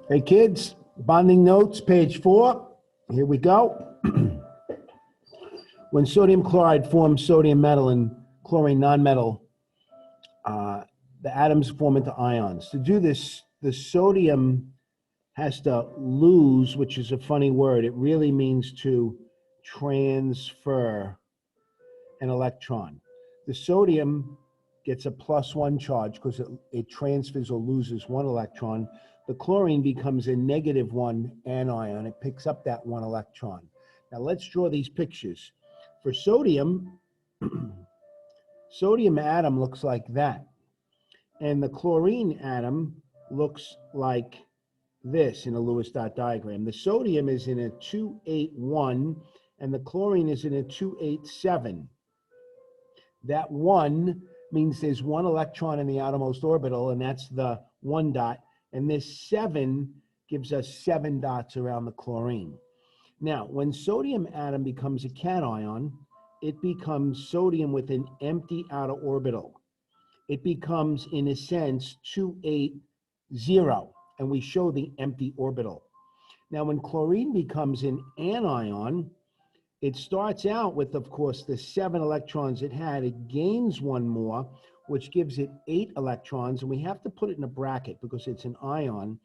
Hey kids, bonding notes, page 4. Here we go. When sodium chloride forms sodium metal and chlorine nonmetal, the atoms form into ions. To do this, the sodium has to lose, which is a funny word. It really means to transfer an electron. The sodium gets a +1 charge because it transfers or loses one electron. The chlorine becomes a -1 anion. It picks up that one electron. Now let's draw these pictures. For sodium, sodium atom looks like that. And the chlorine atom looks like this in a Lewis dot diagram. The sodium is in a 281 and the chlorine is in a 287. That 1 means there's one electron in the outermost orbital, and that's the 1 dot. And this 7 gives us 7 dots around the chlorine. Now, when sodium atom becomes a cation, it becomes sodium with an empty outer orbital. It becomes, in a sense, 280, and we show the empty orbital. Now, when chlorine becomes an anion, it starts out with, of course, the 7 electrons it had. It gains one more, which gives it 8 electrons, and we have to put it in a bracket because it's an ion.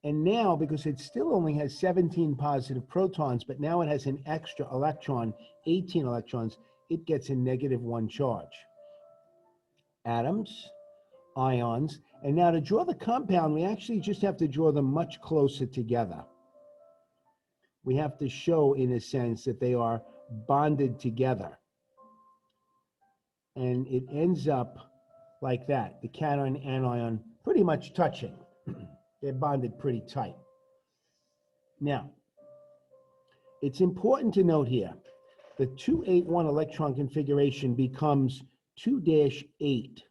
And now, because it still only has 17 positive protons, but now it has an extra electron, 18 electrons, it gets a -1 charge. Atoms, ions, and now to draw the compound, we actually just have to draw them much closer together. We have to show, in a sense, that they are bonded together. And it ends up like that, the cation and anion pretty much touching. They're bonded pretty tight. Now, it's important to note here, the 281 electron configuration becomes 2-8.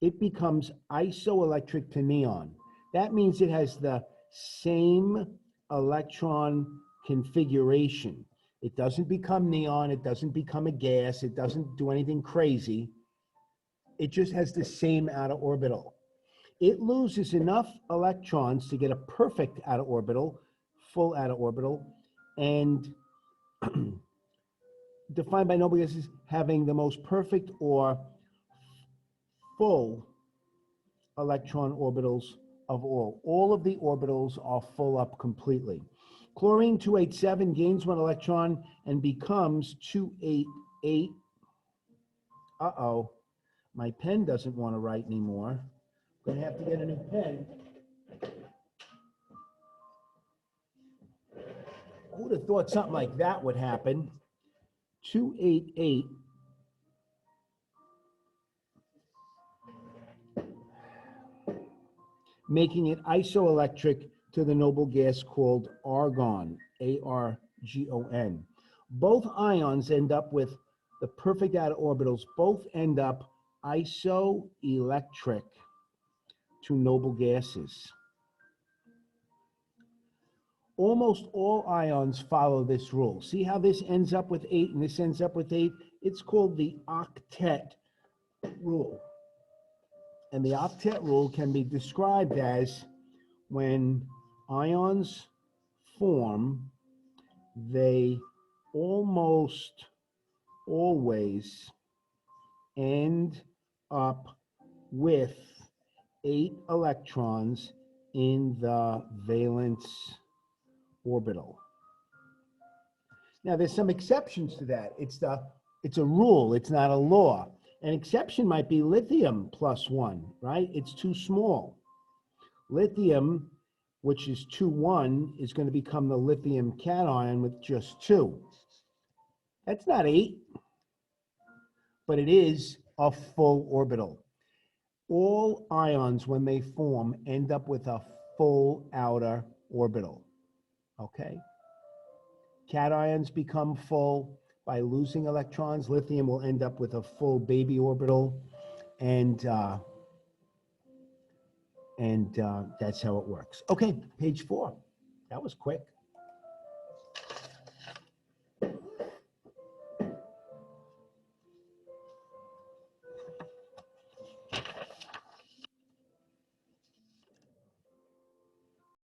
It becomes isoelectric to neon. That means it has the same electron configuration. It doesn't become neon, it doesn't become a gas, it doesn't do anything crazy. It just has the same outer orbital. It loses enough electrons to get a perfect outer orbital, full outer orbital, and defined by Noble gases having the most perfect or full electron orbitals of all. All of the orbitals are full up completely. Chlorine 287 gains one electron and becomes 288. Uh-oh, my pen doesn't want to write anymore. I'm going to have to get a new pen. Who would have thought something like that would happen? 288 making it isoelectric to the noble gas called argon, A-R-G-O-N. Both ions end up with the perfect outer orbitals, both end up isoelectric to noble gases. Almost all ions follow this rule. See how this ends up with 8 and this ends up with 8? It's called the octet rule. And the octet rule can be described as when ions form, they almost always end up with 8 electrons in the valence orbital. Now, there's some exceptions to that. It's a rule, it's not a law. An exception might be lithium +1, right? It's too small. Lithium, which is 2,1, is going to become the lithium cation with just 2. That's not 8, but it is a full orbital. All ions, when they form, end up with a full outer orbital, okay? Cations become full by losing electrons. Lithium will end up with a full baby orbital, and that's how it works. Okay, page 4. That was quick.